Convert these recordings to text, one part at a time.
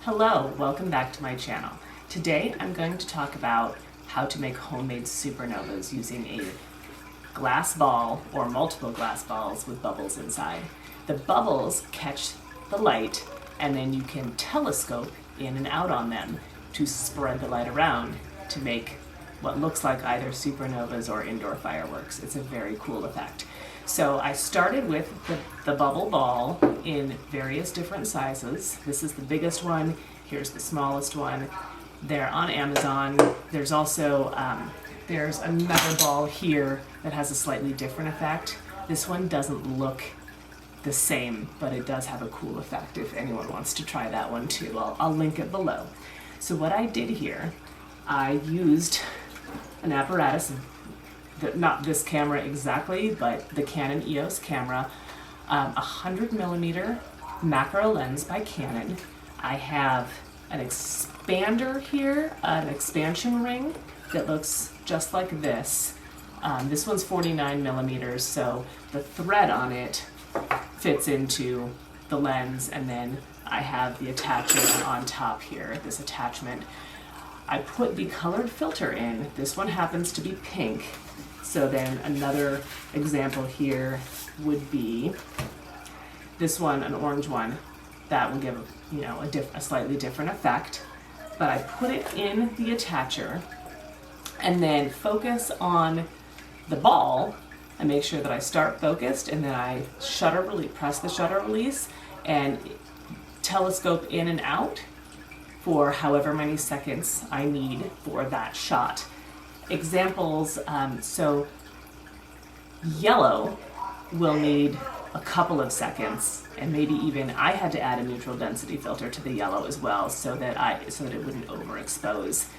Hello, welcome back to my channel. Today I'm going to talk about how to make homemade supernovas using a glass ball or multiple glass balls with bubbles inside. The bubbles catch the light and then you can telescope in and out on them to spread the light around to make what looks like either supernovas or indoor fireworks. It's a very cool effect. So I started with the bubble ball in various different sizes. This is the biggest one. Here's the smallest one. They're on Amazon. There's also there's another ball here that has a slightly different effect. This one doesn't look the same, but it does have a cool effect if anyone wants to try that one too. I'll link it below. So what I did here, I used an apparatus, not this camera exactly, but the Canon EOS camera, 100mm macro lens by Canon. I have an expander here, an expansion ring that looks just like this. This one's 49mm, so the thread on it fits into the lens, and then I have the attachment on top here, this attachment. I put the colored filter in. This one happens to be pink. So then another example here would be this one, an orange one. That will give a slightly different effect. But I put it in the attacher and then focus on the ball and make sure that I start focused, and then I press the shutter release and telescope in and out for however many seconds I need for that shot. Examples, so yellow will need a couple of seconds, and maybe even I had to add a neutral density filter to the yellow as well so that it wouldn't overexpose,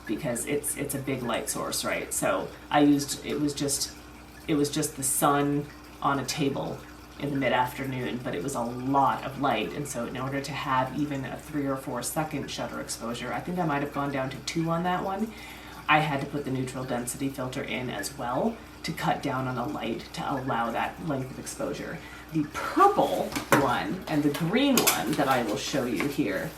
because it's a big light source, right? So it was just the sun on a table in the mid-afternoon, but it was a lot of light, and so in order to have even a 3 or 4 second shutter exposure, I think I might have gone down to 2 on that one, I had to put the neutral density filter in as well to cut down on the light to allow that length of exposure. The purple one and the green one that I will show you here,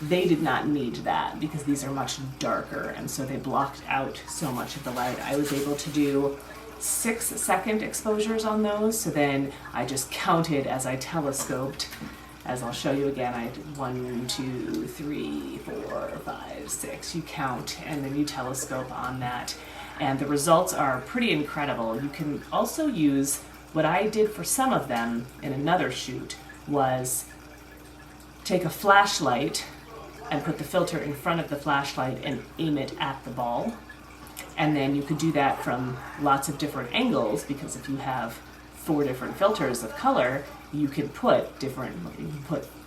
they did not need that because these are much darker, and so they blocked out so much of the light. I was able to do 6-second exposures on those, so then I just counted as I telescoped. As I'll show you again, I did 1, 2, 3, 4, 5, 6. You count and then you telescope on that. And the results are pretty incredible. You can also use, what I did for some of them in another shoot was take a flashlight and put the filter in front of the flashlight and aim it at the ball. And then you could do that from lots of different angles, because if you have 4 different filters of color, you can put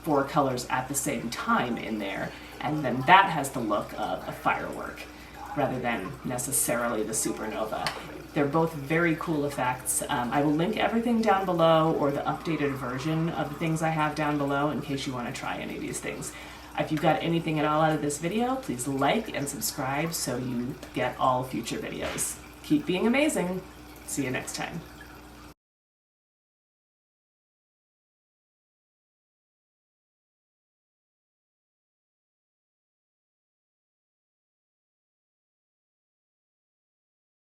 4 colors at the same time in there, and then that has the look of a firework rather than necessarily the supernova. They're both very cool effects. I will link everything down below, or the updated version of the things I have down below, in case you want to try any of these things. If you got anything at all out of this video, please like and subscribe so you get all future videos. Keep being amazing. See you next time.